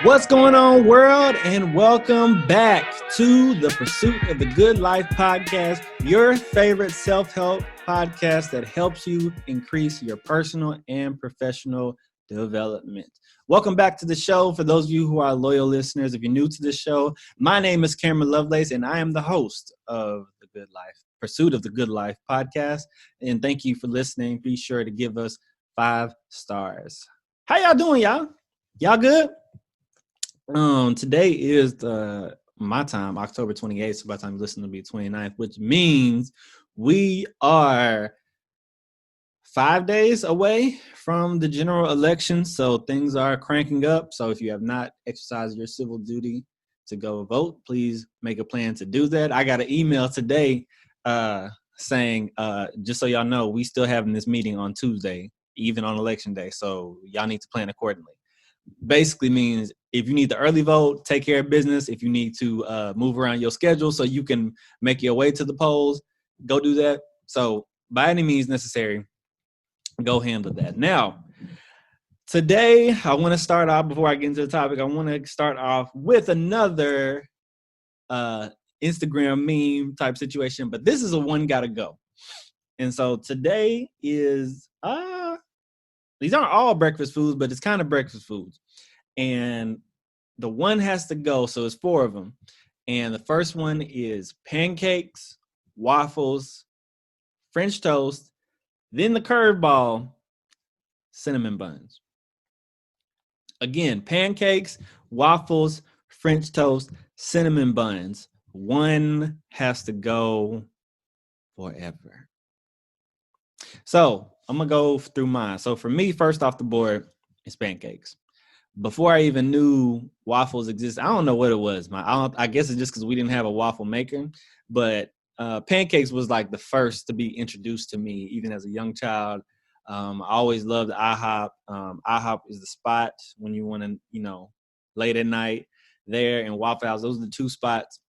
What's going on, world? And welcome back to the Pursuit of the Good Life podcast, your favorite self-help podcast that helps you increase your personal and professional development. Welcome back to the show. For those of you who are loyal listeners, if you're new to the show, my name is Kameron Lovelace, and I am the host of the Good Life, Pursuit of the Good Life podcast. And thank you for listening. Be sure to give us 5 stars. How y'all doing, y'all? Y'all good? Today is my time, October 28th. So by the time you listen, it'll be 29th, which means we are 5 days away from the general election. So things are cranking up. So if you have not exercised your civil duty to go vote, please make a plan to do that. I got an email today saying, just so y'all know, we still having this meeting on Tuesday, even on election day. So y'all need to plan accordingly. Basically means if you need the early vote, take care of business. If you need to move around your schedule so you can make your way to the polls, go do that. So by any means necessary, go handle that. Now, today I want to start off, before I get into the topic, I want to start off with another Instagram meme type situation, but this is a one gotta go. And so today is these aren't all breakfast foods, but it's kind of breakfast foods. And the one has to go, so it's 4 of them. And the first one is pancakes, waffles, French toast, then the curveball, cinnamon buns. Again, pancakes, waffles, French toast, cinnamon buns. One has to go forever. So I'm going to go through mine. So for me, first off the board is pancakes. Before I even knew waffles exist, I don't know what it was. I guess it's just because we didn't have a waffle maker. But pancakes was like the first to be introduced to me, even as a young child. I always loved IHOP. IHOP is the spot when you want to, late at night there, and Waffle House. Those are the 2 spots.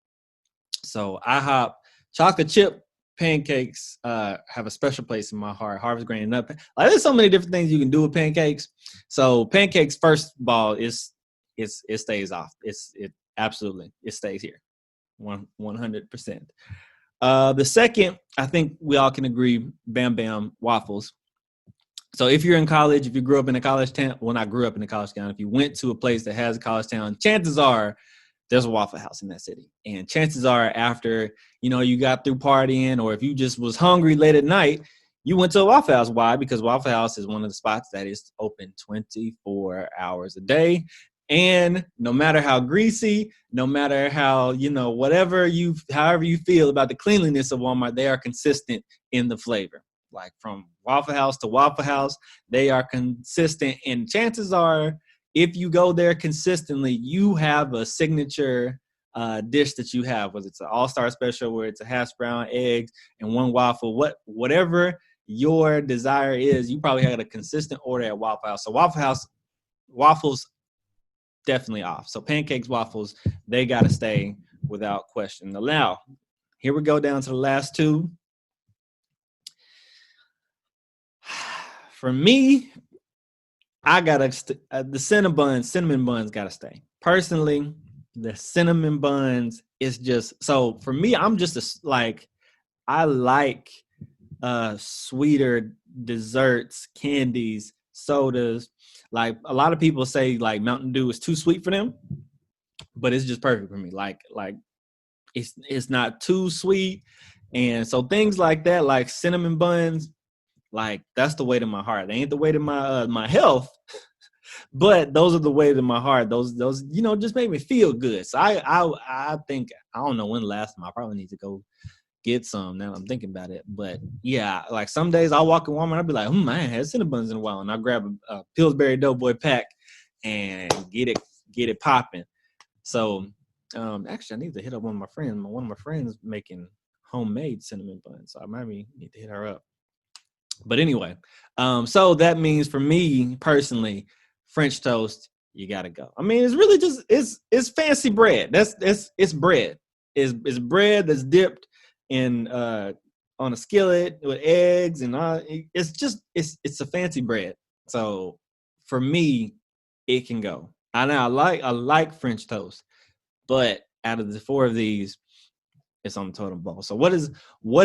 So IHOP, chocolate chip pancakes have a special place in my heart. Harvest grain and nut. Like, there's so many different things you can do with pancakes. So pancakes, first ball, it stays off. It absolutely stays here, 100%. The second, I think we all can agree, Bam Bam waffles. So if you're in college, if you grew up in a college town, well, not grew up in a college town, if you went to a place that has a college town, chances are there's a Waffle House in that city. And chances are after, you got through partying, or if you just was hungry late at night, you went to a Waffle House. Why? Because Waffle House is one of the spots that is open 24 hours a day. And no matter how greasy, no matter how, however you feel about the cleanliness of Walmart, they are consistent in the flavor. Like from Waffle House to Waffle House, they are consistent. And chances are, if you go there consistently, you have a signature dish that you have, whether it's an all-star special, where it's a hash brown, eggs, and 1 waffle, whatever your desire is, you probably had a consistent order at Waffle House. So Waffle House, waffles, definitely off. So pancakes, waffles, they got to stay without question. Now, here we go down to the last 2. For me, I gotta the cinnamon buns gotta stay. Personally, the cinnamon buns is just, so for me, I'm just I like sweeter desserts, candies, sodas. Like, a lot of people say like Mountain Dew is too sweet for them, but it's just perfect for me. Like it's not too sweet, and so things like that, like cinnamon buns. Like, that's the weight of my heart. They ain't the weight of my health, but those are the weight of my heart. Those just make me feel good. So I think, I don't know when the last time, I probably need to go get some now that I'm thinking about it. But yeah, like some days I'll walk in Walmart, I'll be like, I ain't had cinnamon buns in a while, and I'll grab a Pillsbury Doughboy pack and get it popping. So actually, I need to hit up one of my friends. One of my friends making homemade cinnamon buns, so I might need to hit her up. But anyway, so that means for me personally, French toast, you gotta go. I mean, it's really just it's fancy bread. It's bread. It's bread that's dipped in on a skillet with eggs and all. It's a fancy bread. So for me, it can go. I like French toast, but out of the four of these, it's on the totem pole. So what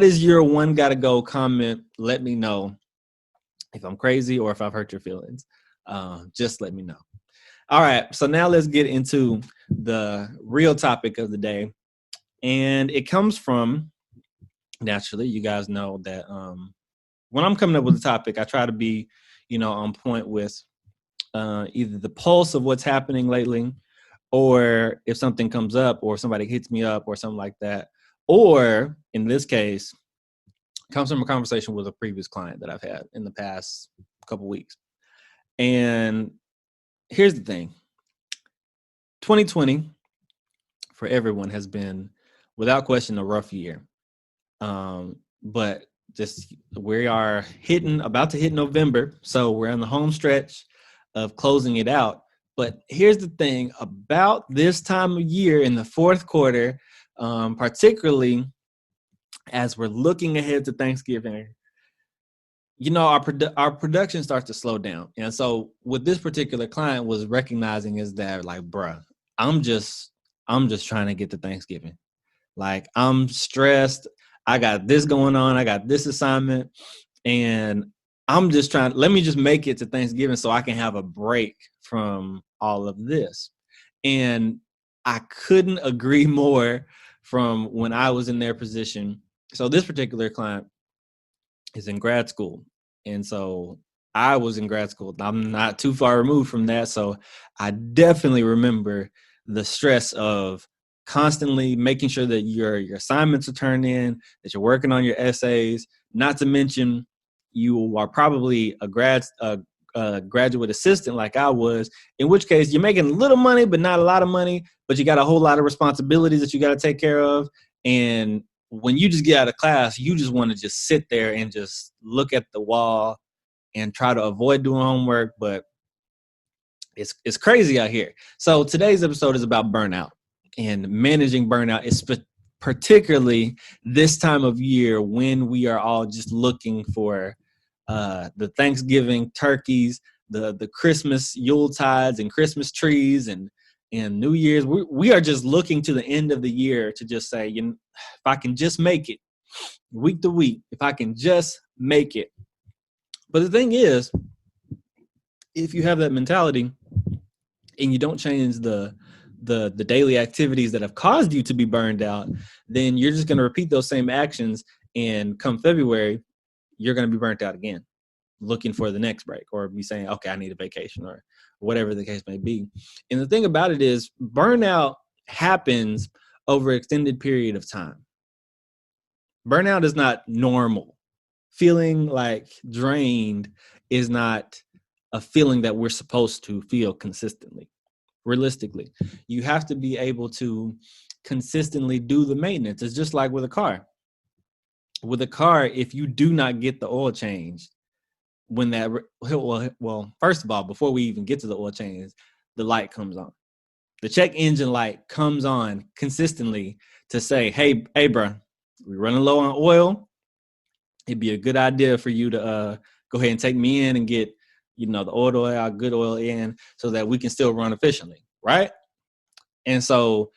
is your one gotta go comment? Let me know if I'm crazy or if I've hurt your feelings. Just let me know. All right, so now let's get into the real topic of the day, and it comes from, naturally, you guys know that when I'm coming up with a topic, I try to be, on point with either the pulse of what's happening lately, or if something comes up, or somebody hits me up, or something like that, or in this case, comes from a conversation with a previous client that I've had in the past couple weeks. And here's the thing: 2020 for everyone has been, without question, a rough year. But just we are about to hit November, so we're on the home stretch of closing it out. But here's the thing about this time of year in the fourth quarter, particularly as we're looking ahead to Thanksgiving, our production starts to slow down. And so what this particular client was recognizing is that, like, bruh, I'm just trying to get to Thanksgiving. Like, I'm stressed. I got this going on. I got this assignment. And I'm just let me just make it to Thanksgiving so I can have a break from all of this. And I couldn't agree more from when I was in their position. So this particular client is in grad school. And so I was in grad school. I'm not too far removed from that. So I definitely remember the stress of constantly making sure that your assignments are turned in, that you're working on your essays, not to mention you are probably a graduate assistant like I was, in which case you're making a little money, but not a lot of money, but you got a whole lot of responsibilities that you got to take care of. And when you just get out of class, you just want to just sit there and just look at the wall and try to avoid doing homework. But it's crazy out here. So today's episode is about burnout and managing burnout, particularly this time of year when we are all just looking for the Thanksgiving turkeys, the Christmas Yuletides and Christmas trees and New Year's. We are just looking to the end of the year to just say, if I can just make it week to week, if I can just make it. But the thing is, if you have that mentality and you don't change the daily activities that have caused you to be burned out, then you're just going to repeat those same actions. And come February, you're going to be burnt out again, looking for the next break, or be saying, okay, I need a vacation, or whatever the case may be. And the thing about it is, burnout happens over an extended period of time. Burnout is not normal. Feeling like drained is not a feeling that we're supposed to feel consistently. Realistically, you have to be able to consistently do the maintenance. It's just like with a car. With a car, if you do not get the oil changed, when that, well, first of all, before we even get to the oil change, the light comes on. The check engine light comes on consistently to say, hey, bro, we're running low on oil. It'd be a good idea for you to go ahead and take me in and get, the oil, good oil in, so that we can still run efficiently, right? And so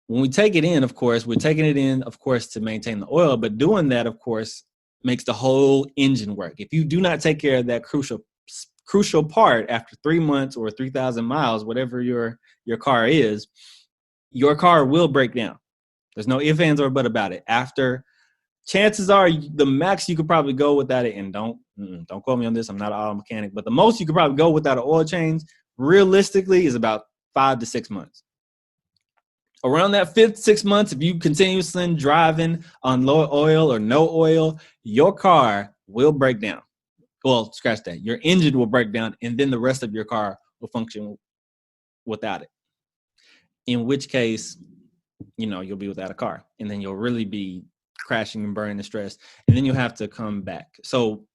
when we take it in, of course, we're taking it in, of course, to maintain the oil, but doing that, of course, makes the whole engine work. If you do not take care of that crucial part after 3 months or 3,000 miles, whatever your car is, your car will break down. There's no ifs, ands, or but about it. After, chances are the max you could probably go without it, and don't quote me on this, I'm not an auto mechanic, but the most you could probably go without an oil change, realistically, is about 5 to 6 months. Around that 5th, 6 months, if you continuously driving on low oil or no oil, your car will break down. Well, scratch that. Your engine will break down, and then the rest of your car will function without it. In which case, you'll be without a car, and then you'll really be crashing and burning and stressed, and then you'll have to come back. So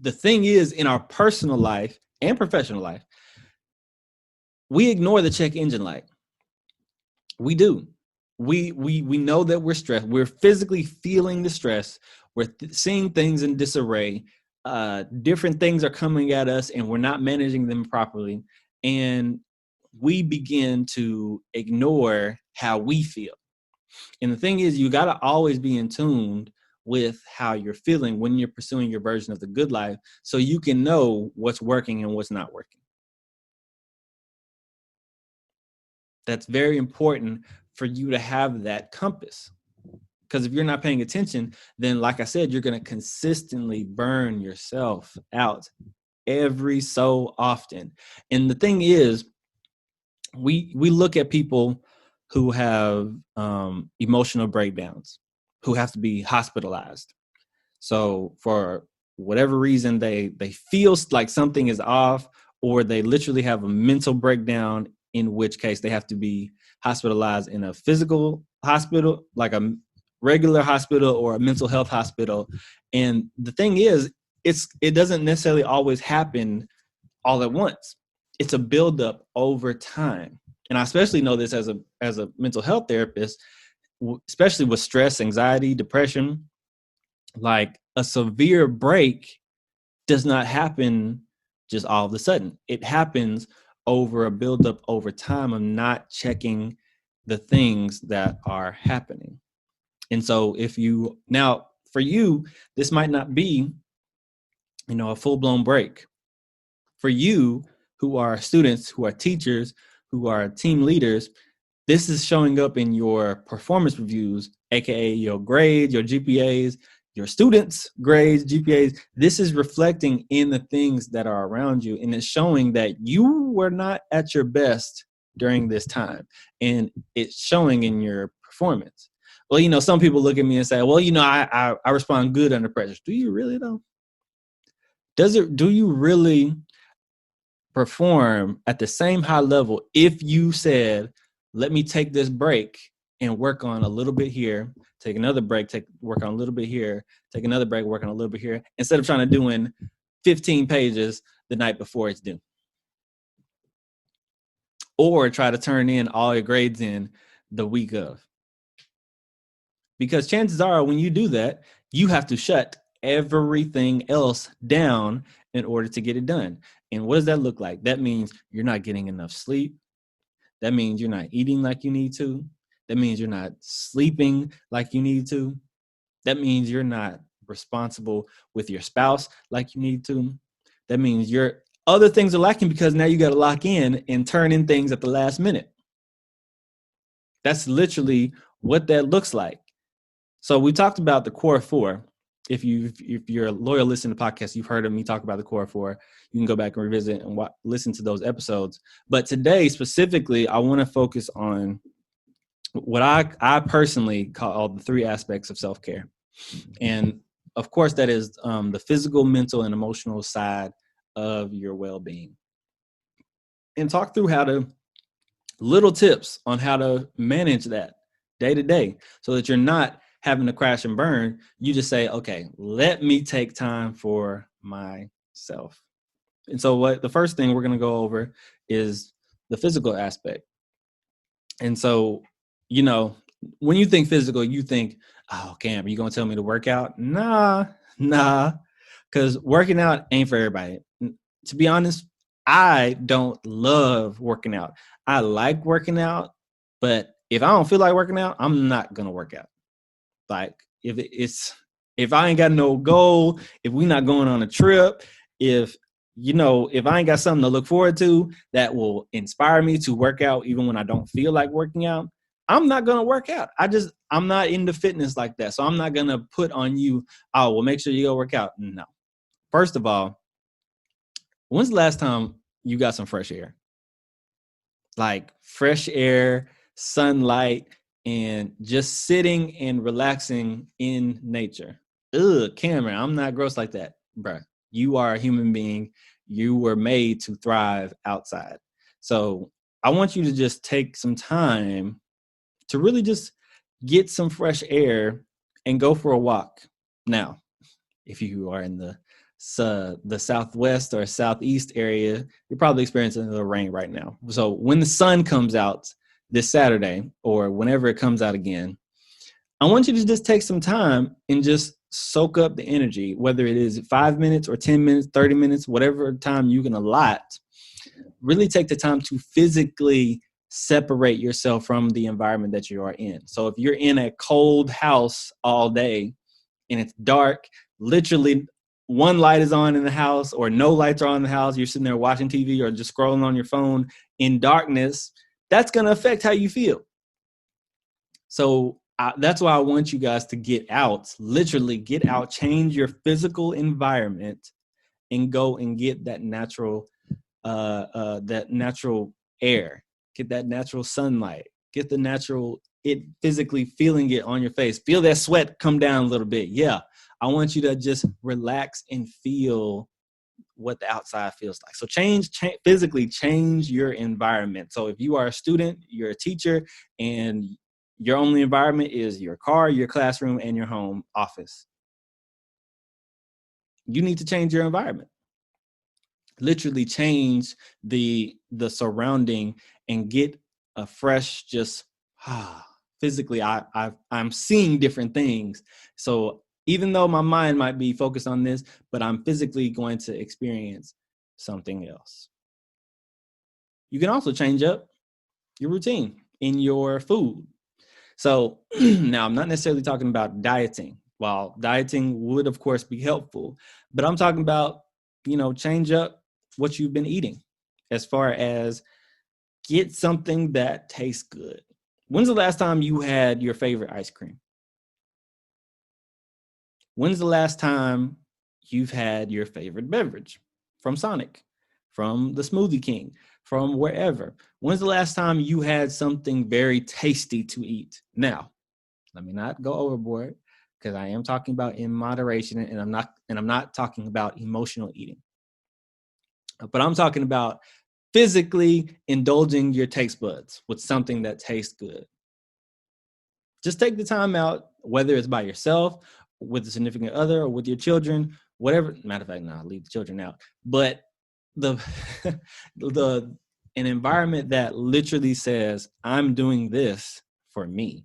the thing is, in our personal life and professional life, we ignore the check engine light. We do. We know that we're stressed. We're physically feeling the stress. We're seeing things in disarray. Different things are coming at us, and we're not managing them properly. and we begin to ignore how we feel. And the thing is, you got to always be in tune with how you're feeling when you're pursuing your version of the good life, so you can know what's working and what's not working. That's very important for you to have that compass. Because if you're not paying attention, then like I said, you're going to consistently burn yourself out every so often. And the thing is, we look at people who have emotional breakdowns, who have to be hospitalized. So for whatever reason, they feel like something is off, or they literally have a mental breakdown, in which case they have to be hospitalized in a physical hospital, like a regular hospital or a mental health hospital. And the thing is, it doesn't necessarily always happen all at once. It's a buildup over time. And I especially know this as a mental health therapist, especially with stress, anxiety, depression. Like, a severe break does not happen just all of a sudden. It happens over a buildup over time of not checking the things that are happening. And so now for you, this might not be, a full-blown break. For you who are students, who are teachers, who are team leaders, this is showing up in your performance reviews, aka your grades, your GPAs, your students' grades, GPAs. This is reflecting in the things that are around you, and it's showing that you were not at your best during this time, and it's showing in your performance. Well, some people look at me and say, well, I respond good under pressure. Do you really though? Do you really perform at the same high level if you said, let me take this break and work on a little bit here, take another break, work on a little bit here, take another break, work on a little bit here, instead of trying to do 15 pages the night before it's due? Or try to turn in all your grades in the week of. Because chances are, when you do that, you have to shut everything else down in order to get it done. And what does that look like? That means you're not getting enough sleep. That means you're not eating like you need to. That means you're not sleeping like you need to. That means you're not responsible with your spouse like you need to. That means your other things are lacking, because now you got to lock in and turn in things at the last minute. That's literally what that looks like. So we talked about the core four. If you're a loyal listener to the podcast, you've heard of me talk about the core four. You can go back and revisit and listen to those episodes. But today specifically, I want to focus on what I personally call the three aspects of self-care. And of course, that is the physical, mental, and emotional side of your well-being. And talk through little tips on how to manage that day to day, so that you're not having to crash and burn. You just say, okay, let me take time for myself. And so the first thing we're going to go over is the physical aspect. And so, when you think physical, you think, oh, Cam, are you going to tell me to work out? Nah, because working out ain't for everybody. To be honest, I don't love working out. I like working out, but if I don't feel like working out, I'm not going to work out. Like, if I ain't got no goal, if we not going on a trip, if I ain't got something to look forward to that will inspire me to work out even when I don't feel like working out, I'm not going to work out. I'm not into fitness like that. So I'm not going to put on you, oh, well, make sure you go work out. No. First of all, when's the last time you got some fresh air? Like fresh air, sunlight, and just sitting and relaxing in nature. Cameron, I'm not gross like that, bruh. You are a human being. You were made to thrive outside. So I want you to just take some time to really just get some fresh air and go for a walk. Now, if you are in the southwest or southeast area, you're probably experiencing the rain right now. So when the sun comes out this Saturday, or whenever it comes out again, I want you to just take some time and just soak up the energy, whether it is 5 minutes or 10 minutes, 30 minutes, whatever time you can allot. really take the time to physically separate yourself from the environment that you are in. So if you're in a cold house all day and it's dark, literally one light is on in the house or no lights are on in the house, you're sitting there watching TV or just scrolling on your phone in darkness, that's going to affect how you feel. So that's why I want you guys to get out, literally get out, change your physical environment and go and get that natural air, get that natural sunlight, get the natural, it physically feeling it on your face. Feel that sweat come down a little bit. Yeah. I want you to just relax and feel what the outside feels like. So physically change your environment. So if you are a student, you're a teacher, and your only environment is your car, your classroom, and your home office, you need to change your environment. Literally change the surrounding and get a fresh, just physically I'm seeing different things. So even though my mind might be focused on this, but I'm physically going to experience something else. You can also change up your routine in your food. So now I'm not necessarily talking about dieting. While dieting would of course be helpful, but I'm talking about, change up what you've been eating as far as get something that tastes good. When's the last time you had your favorite ice cream? When's the last time you've had your favorite beverage from Sonic, from the Smoothie King, from wherever? When's the last time you had something very tasty to eat? Now, let me not go overboard because I am talking about in moderation, and I'm not talking about emotional eating. But I'm talking about physically indulging your taste buds with something that tastes good. Just take the time out, whether it's by yourself, with a significant other, or with your children, whatever. Matter of fact, no, I'll leave the children out. But the an environment that literally says, I'm doing this for me,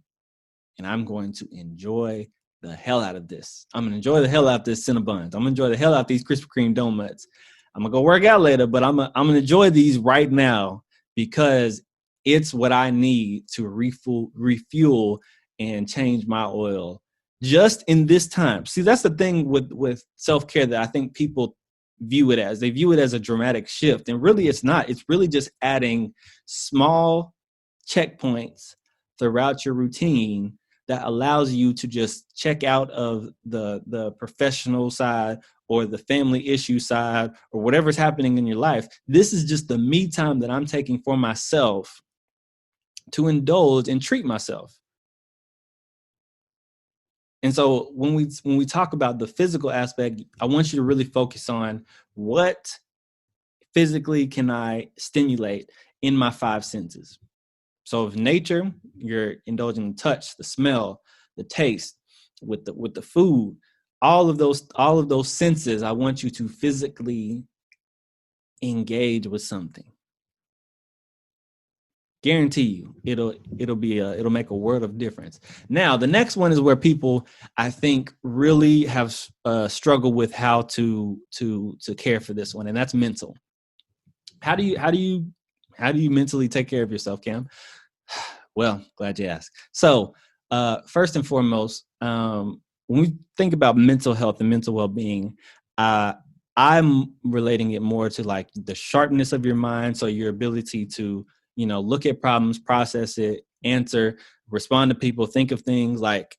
and I'm going to enjoy the hell out of this. I'm going to enjoy the hell out of this Cinnabons. I'm going to enjoy the hell out of these Krispy Kreme donuts. I'm going to go work out later, but I'm going to enjoy these right now because it's what I need to refuel and change my oil just in this time. See, that's the thing with self-care that I think people view it as. They view it as a dramatic shift, and really it's not. It's really just adding small checkpoints throughout your routine that allows you to just check out of the professional side or the family issue side or whatever's happening in your life. This is just the me time that I'm taking for myself to indulge and treat myself. And so when we talk about the physical aspect, I want you to really focus on what physically can I stimulate in my five senses. So if nature, you're indulging in touch, the smell, the taste, with the food, all of those senses, I want you to physically engage with something. Guarantee you, it'll make a world of difference. Now, the next one is where people, I think, really have struggled with how to care for this one, and that's mental. How do you mentally take care of yourself, Cam? Well, glad you asked. So, first and foremost, when we think about mental health and mental well-being, I'm relating it more to like the sharpness of your mind. So your ability to, look at problems, process it, answer, respond to people, think of things. Like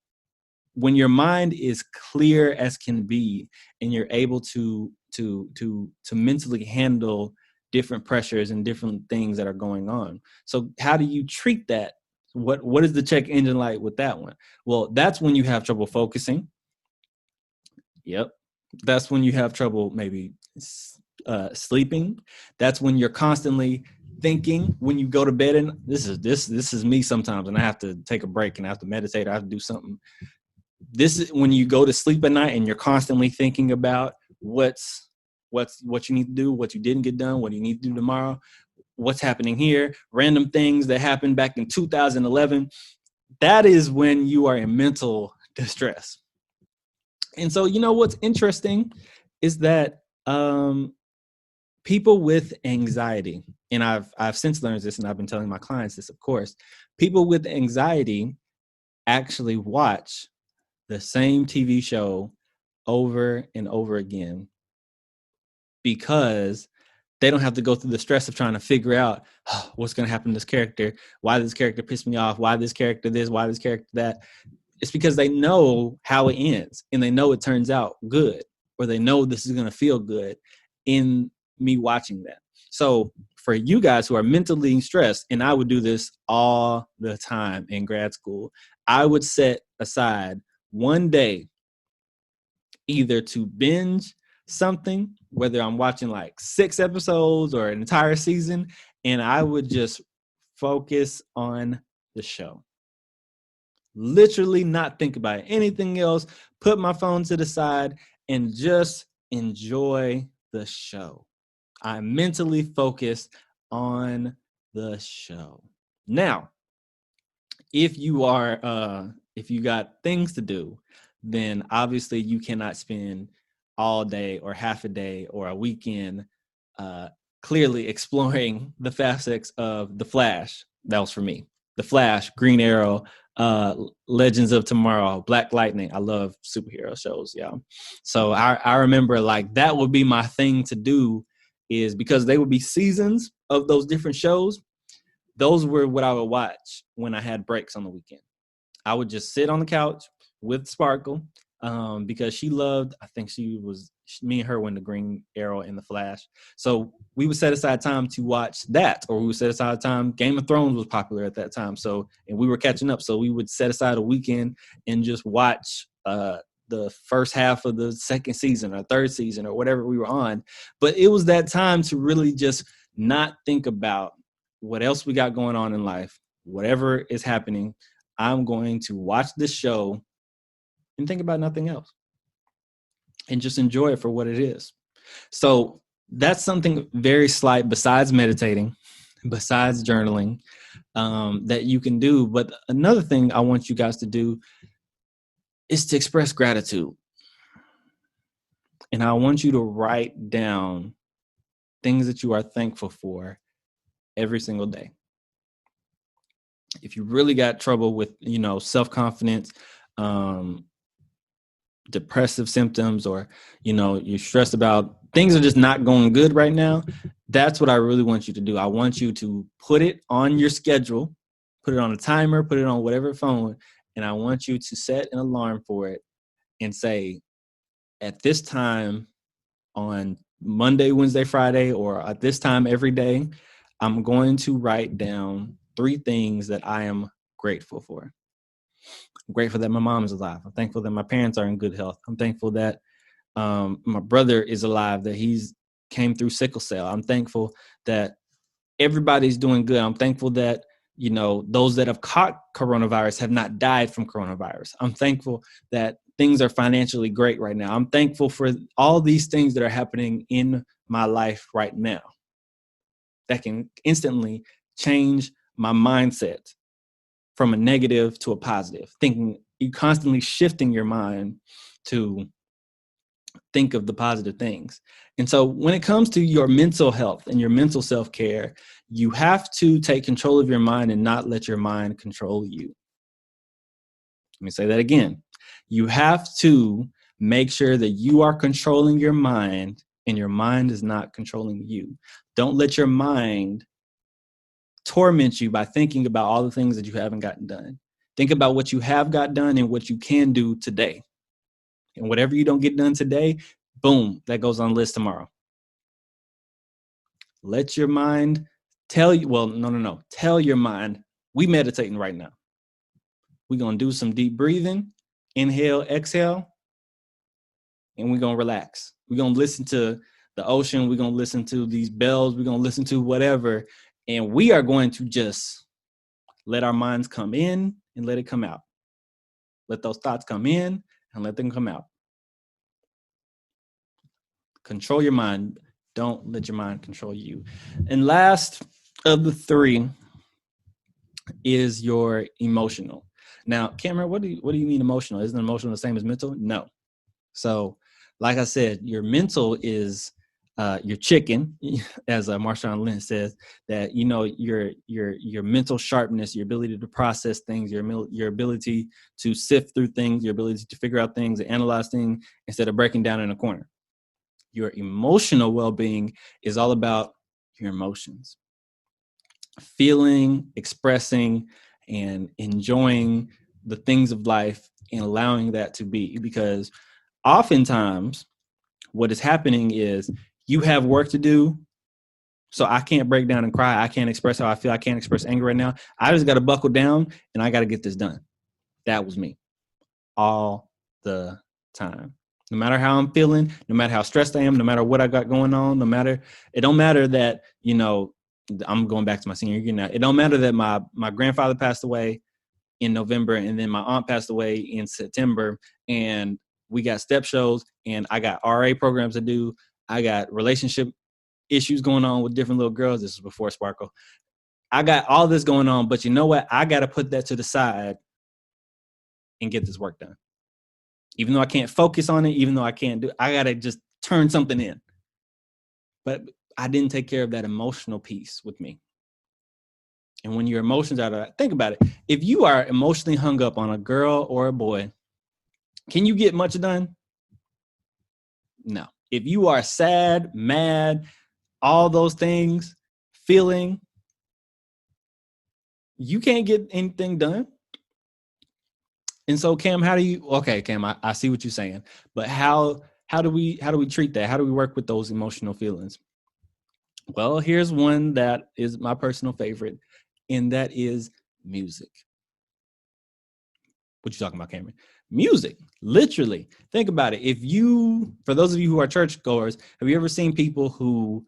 when your mind is clear as can be, and you're able to mentally handle different pressures and different things that are going on. So how do you treat that? What is the check engine light with that one? Well, that's when you have trouble focusing. Yep. That's when you have trouble maybe sleeping. That's when you're constantly thinking when you go to bed. And this is me sometimes, and I have to take a break and I have to meditate. I have to do something. This is when you go to sleep at night and you're constantly thinking about what you need to do, what you didn't get done, what you need to do tomorrow, what's happening here, random things that happened back in 2011. That is when you are in mental distress. And so, what's interesting is that People with anxiety, and I've since learned this, and I've been telling my clients this, of course, people with anxiety actually watch the same TV show over and over again because they don't have to go through the stress of trying to figure out what's going to happen to this character, why this character pissed me off, why this character this, why this character that. It's because they know how it ends and they know it turns out good, or they know this is going to feel good in me watching that. So for you guys who are mentally stressed, and I would do this all the time in grad school, I would set aside one day either to binge something, whether I'm watching like 6 episodes or an entire season, and I would just focus on the show. Literally not think about anything else, put my phone to the side, and just enjoy the show. I'm mentally focused on the show. Now, if you got things to do, then obviously you cannot spend all day or half a day or a weekend clearly exploring the facets of The Flash. That was for me. The Flash, Green Arrow, Legends of Tomorrow, Black Lightning. I love superhero shows, yeah. So I remember like that would be my thing to do, is because they would be seasons of those different shows. Those were what I would watch when I had breaks on the weekend. I would just sit on the couch with Sparkle because she loved, I think me and her were in the Green Arrow and the Flash. So we would set aside time to watch that, or we would set aside time. Game of Thrones was popular at that time. So, and we were catching up. So we would set aside a weekend and just watch the first half of the second season or third season or whatever we were on. But it was that time to really just not think about what else we got going on in life, whatever is happening. I'm going to watch this show and think about nothing else and just enjoy it for what it is. So that's something very slight besides meditating, besides journaling, that you can do. But another thing I want you guys to do is to express gratitude. And I want you to write down things that you are thankful for every single day. If you really got trouble with, self-confidence, depressive symptoms, or, you're stressed about things are just not going good right now, that's what I really want you to do. I want you to put it on your schedule, put it on a timer, put it on whatever phone, and I want you to set an alarm for it and say, at this time on Monday, Wednesday, Friday, or at this time every day, I'm going to write down 3 things that I am grateful for. I'm grateful that my mom is alive. I'm thankful that my parents are in good health. I'm thankful that my brother is alive, that he's came through sickle cell. I'm thankful that everybody's doing good. I'm thankful that, those that have caught coronavirus have not died from coronavirus. I'm thankful that things are financially great right now. I'm thankful for all these things that are happening in my life right now that can instantly change my mindset from a negative to a positive. You constantly shifting your mind to think of the positive things. And so when it comes to your mental health and your mental self-care, you have to take control of your mind and not let your mind control you. Let me say that again. You have to make sure that you are controlling your mind and your mind is not controlling you. Don't let your mind torment you by thinking about all the things that you haven't gotten done. Think about what you have got done and what you can do today. And whatever you don't get done today, boom, that goes on the list tomorrow. Let your mind tell you, tell your mind, we meditating right now. We're going to do some deep breathing, inhale, exhale, and we're going to relax. We're going to listen to the ocean. We're going to listen to these bells. We're going to listen to whatever. And we are going to just let our minds come in and let it come out. Let those thoughts come in and let them come out. Control your mind. Don't let your mind control you. And last of the 3 is your emotional. Now, Kameron, what do you mean emotional? Isn't emotional the same as mental? No. So, like I said, your mental is your chicken, as Marshawn Lynch says, that your mental sharpness, your ability to process things, your ability to sift through things, your ability to figure out things and analyze things instead of breaking down in a corner. Your emotional well-being is all about your emotions, feeling, expressing, and enjoying the things of life and allowing that to be. Because oftentimes what is happening is you have work to do. So I can't break down and cry. I can't express how I feel. I can't express anger right now. I just got to buckle down and I got to get this done. That was me all the time. No matter how I'm feeling, no matter how stressed I am, no matter what I got going on, it don't matter that, I'm going back to my senior year now. It don't matter that my grandfather passed away in November and then my aunt passed away in September and we got step shows and I got RA programs to do. I got relationship issues going on with different little girls. This was before Sparkle. I got all this going on, but you know what? I got to put that to the side and get this work done. Even though I can't focus on it, even though I can't do, I got to just turn something in. But I didn't take care of that emotional piece with me. And when your emotions are, think about it. If you are emotionally hung up on a girl or a boy, can you get much done? No. If you are sad, mad, all those things, feeling, you can't get anything done. And so, Cam, Cam, I see what you're saying, but how do we treat that? How do we work with those emotional feelings? Well, here's one that is my personal favorite, and that is music. What you talking about, Cameron? Music, literally. Think about it. For those of you who are churchgoers, have you ever seen people who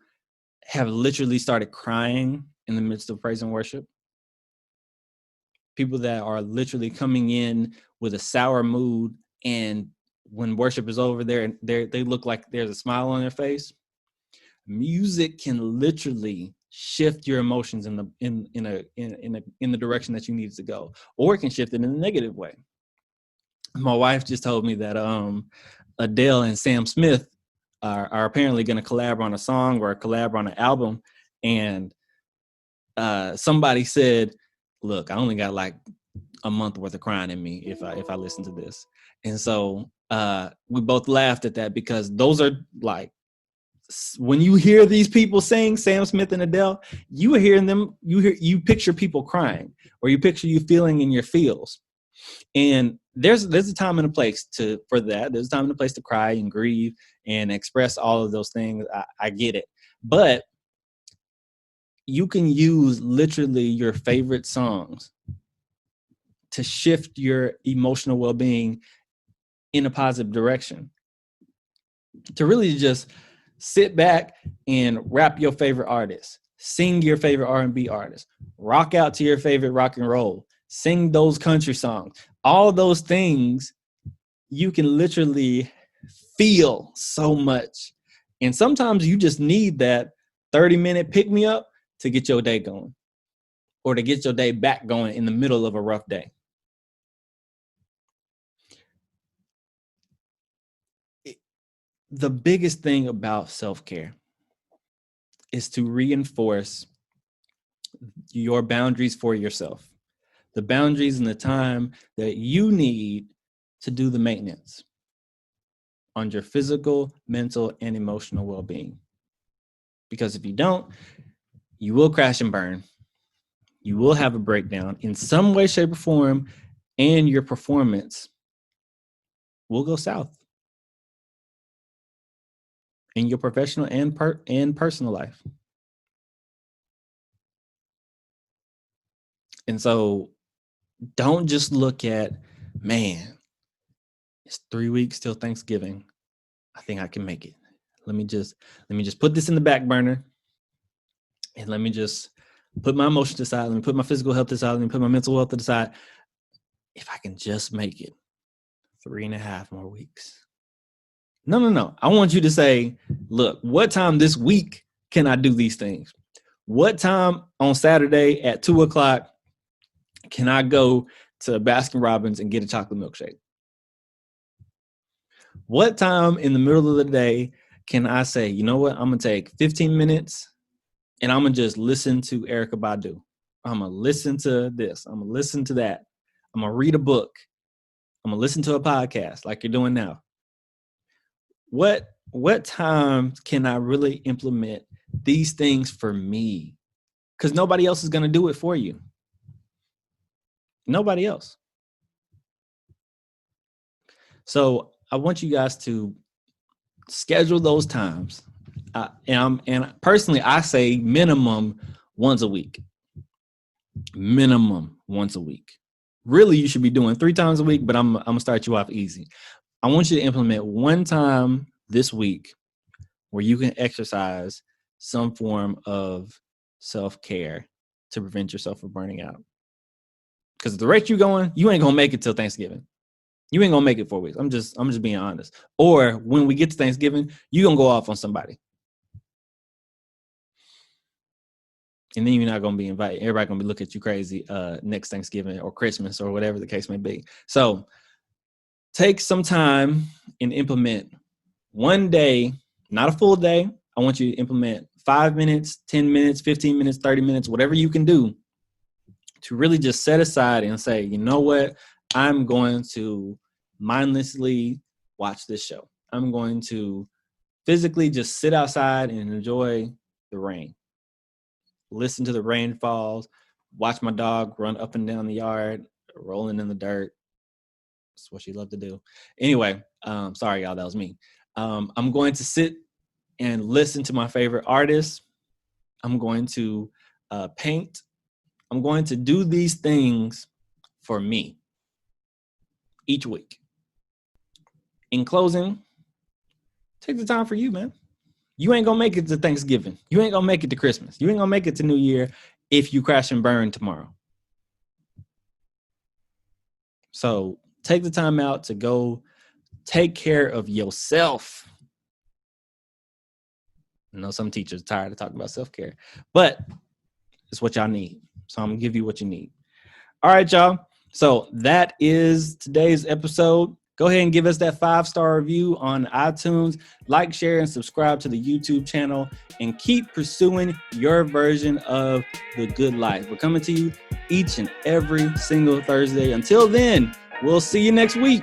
have literally started crying in the midst of praise and worship? People that are literally coming in with a sour mood, and when worship is over, they look like there's a smile on their face. Music can literally shift your emotions in the direction that you need to go, or it can shift it in a negative way. My wife just told me that Adele and Sam Smith are apparently going to collab on a song or collab on an album, and somebody said, look, I only got like a month worth of crying in me if I listen to this. And so we both laughed at that, because those are like, when you hear these people sing, Sam Smith and Adele, you are hearing them, you picture people crying, or you picture you feeling in your feels. And there's a time and a place for that. There's a time and a place to cry and grieve and express all of those things. I get it. But you can use literally your favorite songs to shift your emotional well-being in a positive direction. To really just sit back and rap your favorite artist, sing your favorite R&B artist, rock out to your favorite rock and roll, sing those country songs. All those things, you can literally feel so much. And sometimes you just need that 30-minute pick-me-up to get your day going, or to get your day back going in the middle of a rough day. The biggest thing about self-care is to reinforce your boundaries for yourself, the boundaries and the time that you need to do the maintenance on your physical, mental, and emotional well-being. Because if you don't, you will crash and burn. You will have a breakdown in some way, shape, or form, and your performance will go south in your professional and personal life. And so don't just look at, man, it's 3 weeks till Thanksgiving. I think I can make it. Let me just put this in the back burner, and let me just put my emotions aside. Let me put my physical health aside. Let me put my mental health aside. If I can just make it 3.5 more weeks. No. I want you to say, look, what time this week can I do these things? What time on Saturday at 2:00 can I go to Baskin Robbins and get a chocolate milkshake? What time in the middle of the day can I say, you know what? I'm going to take 15 minutes and I'm going to just listen to Erykah Badu. I'm going to listen to this. I'm going to listen to that. I'm going to read a book. I'm going to listen to a podcast like you're doing now. What time can I really implement these things for me? Because nobody else is going to do it for you. Nobody else. So I want you guys to schedule those times. And personally, I say minimum once a week. Minimum once a week. Really, you should be doing 3 times a week, but I'm going to start you off easy. I want you to implement one time this week where you can exercise some form of self-care to prevent yourself from burning out. Because the rate you're going, you ain't going to make it till Thanksgiving. You ain't going to make it 4 weeks. I'm just being honest. Or when we get to Thanksgiving, you're going to go off on somebody. And then you're not going to be invited. Everybody going to be looking at you crazy next Thanksgiving or Christmas or whatever the case may be. So take some time and implement one day, not a full day. I want you to implement 5 minutes, 10 minutes, 15 minutes, 30 minutes, whatever you can do to really just set aside and say, you know what? I'm going to mindlessly watch this show. I'm going to physically just sit outside and enjoy the rain. Listen to the rainfalls, watch my dog run up and down the yard, rolling in the dirt. That's what she loved to do. Anyway, sorry, y'all, that was me. I'm going to sit and listen to my favorite artists. I'm going to paint. I'm going to do these things for me each week. In closing, take the time for you, man. You ain't going to make it to Thanksgiving. You ain't going to make it to Christmas. You ain't going to make it to New Year if you crash and burn tomorrow. So take the time out to go take care of yourself. I know some teachers are tired of talking about self-care, but it's what y'all need. So I'm going to give you what you need. All right, y'all. So that is today's episode. Go ahead and give us that 5-star review on iTunes. Like, share, and subscribe to the YouTube channel. And keep pursuing your version of the good life. We're coming to you each and every single Thursday. Until then, we'll see you next week.